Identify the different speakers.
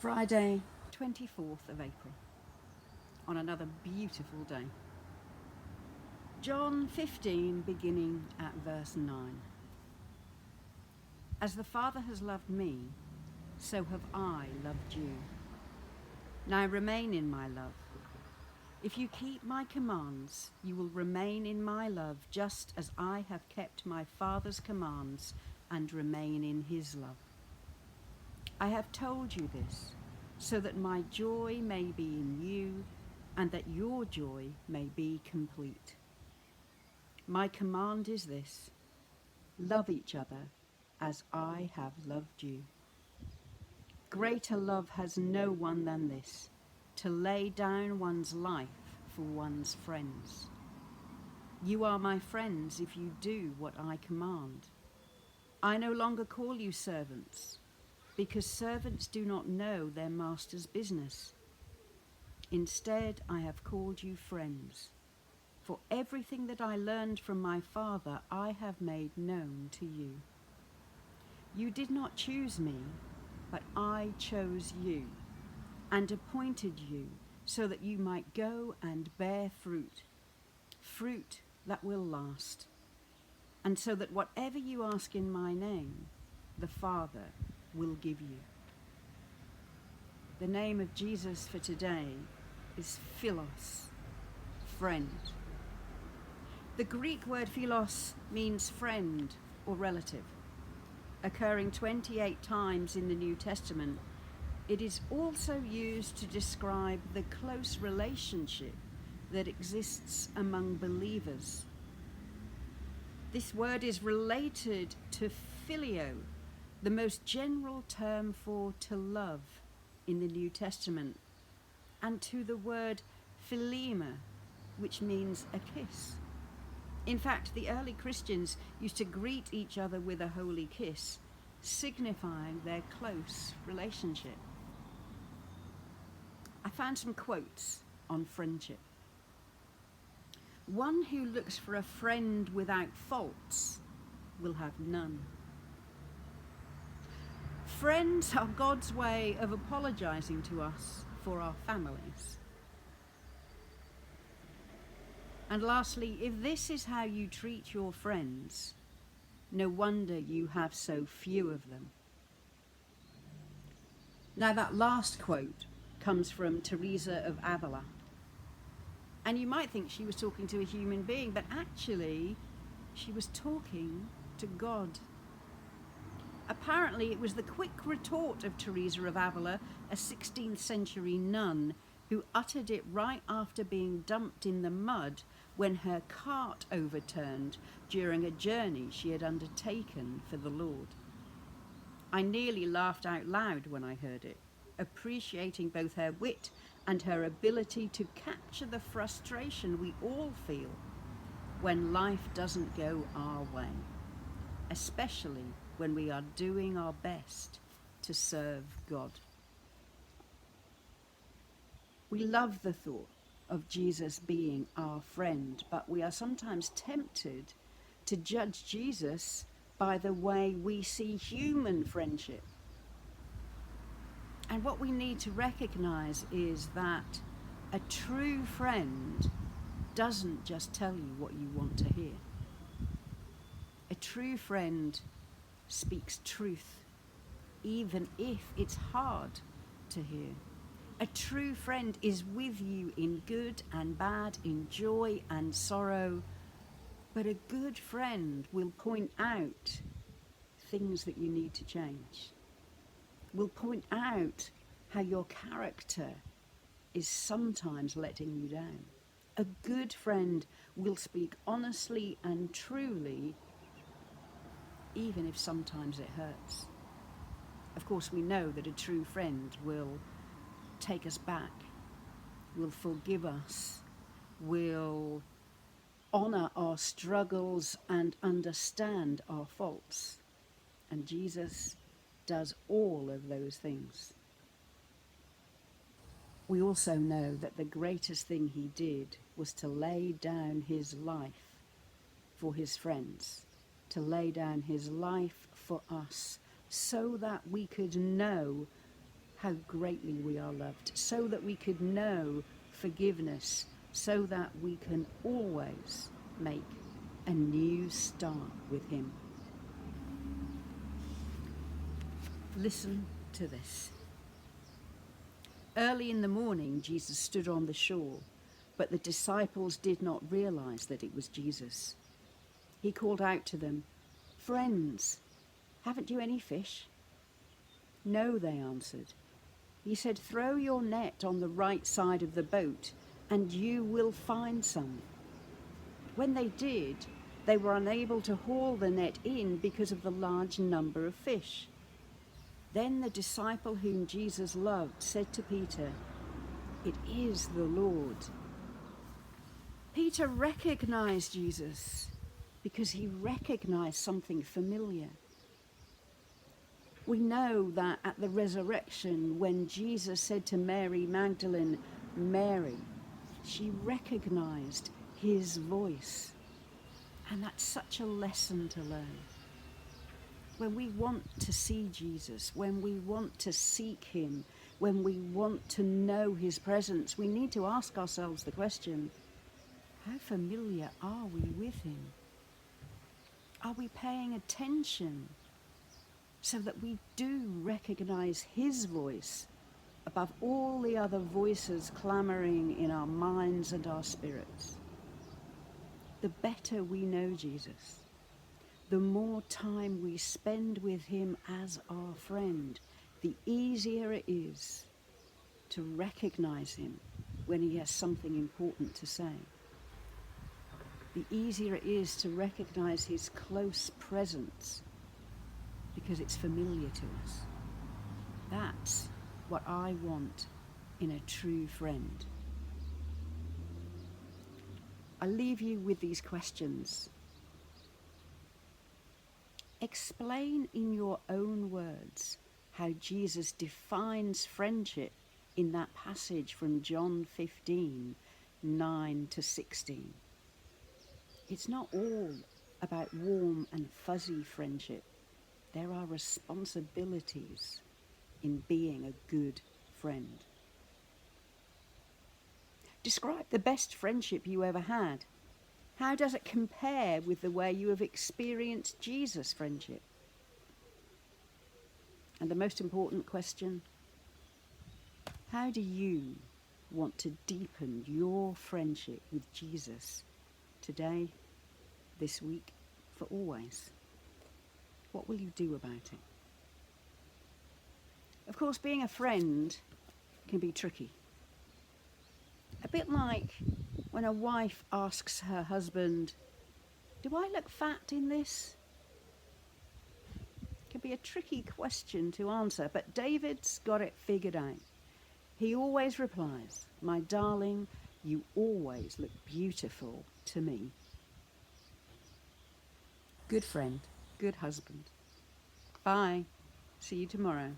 Speaker 1: Friday, 24th of April, on another beautiful day. John 15, beginning at verse 9. As the Father has loved me, so have I loved you. Now remain in my love. If you keep my commands, you will remain in my love, just as I have kept my Father's commands and remain in his love. I have told you this, so that my joy may be in you, and that your joy may be complete. My command is this: love each other as I have loved you. Greater love has no one than this, to lay down one's life for one's friends. You are my friends if you do what I command. I no longer call you servants, because servants do not know their master's business. Instead, I have called you friends, for everything that I learned from my Father I have made known to you. You did not choose me, but I chose you and appointed you so that you might go and bear fruit, fruit that will last, and so that whatever you ask in my name, the Father will give you. The name of Jesus for today is Philos, friend. The Greek word philos means friend or relative. Occurring 28 times in the New Testament, it is also used to describe the close relationship that exists among believers. This word is related to phileo, the most general term for to love in the New Testament, and to the word philema, which means a kiss. In fact, the early Christians used to greet each other with a holy kiss, signifying their close relationship. I found some quotes on friendship. One who looks for a friend without faults will have none. Friends are God's way of apologizing to us for our families. And lastly, if this is how you treat your friends, no wonder you have so few of them. Now, that last quote comes from Teresa of Avila. And you might think she was talking to a human being, but actually she was talking to God. Apparently it was the quick retort of Teresa of Avila, a 16th century nun, who uttered it right after being dumped in the mud when her cart overturned during a journey she had undertaken for the Lord. I nearly laughed out loud when I heard it, appreciating both her wit and her ability to capture the frustration we all feel when life doesn't go our way, especially when we are doing our best to serve God. We love the thought of Jesus being our friend, but we are sometimes tempted to judge Jesus by the way we see human friendship. And what we need to recognize is that a true friend doesn't just tell you what you want to hear. A true friend speaks truth, even if it's hard to hear. A true friend is with you in good and bad, in joy and sorrow. But a good friend will point out things that you need to change. Will point out how your character is sometimes letting you down. A good friend will speak honestly and truly, even if sometimes it hurts. Of course, we know that a true friend will take us back, will forgive us, will honor our struggles and understand our faults. And Jesus does all of those things. We also know that the greatest thing he did was to lay down his life for his friends, to lay down his life for us, so that we could know how greatly we are loved, so that we could know forgiveness, so that we can always make a new start with him. Listen to this. Early in the morning, Jesus stood on the shore, but the disciples did not realize that it was Jesus. He called out to them, "Friends, haven't you any fish?" "No," they answered. He said, "Throw your net on the right side of the boat, and you will find some." When they did, they were unable to haul the net in because of the large number of fish. Then the disciple whom Jesus loved said to Peter, "It is the Lord." Peter recognized Jesus because he recognized something familiar. We know that at the resurrection, when Jesus said to Mary Magdalene, "Mary," she recognized his voice. And that's such a lesson to learn. When we want to see Jesus, when we want to seek him, when we want to know his presence, we need to ask ourselves the question, how familiar are we with him? Are we paying attention so that we do recognize his voice above all the other voices clamoring in our minds and our spirits? The better we know Jesus, the more time we spend with him as our friend, the easier it is to recognize him when he has something important to say. The easier it is to recognize his close presence because it's familiar to us. That's what I want in a true friend. I leave you with these questions. Explain in your own words how Jesus defines friendship in that passage from John 15, 9 to 16. It's not all about warm and fuzzy friendship. There are responsibilities in being a good friend. Describe the best friendship you ever had. How does it compare with the way you have experienced Jesus' friendship? And the most important question, how do you want to deepen your friendship with Jesus today, this week, for always? What will you do about it? Of course, being a friend can be tricky. A bit like when a wife asks her husband, "Do I look fat in this?" It can be a tricky question to answer, but David's got it figured out. He always replies, "My darling, you always look beautiful to me." Good friend, good husband. Bye. See you tomorrow.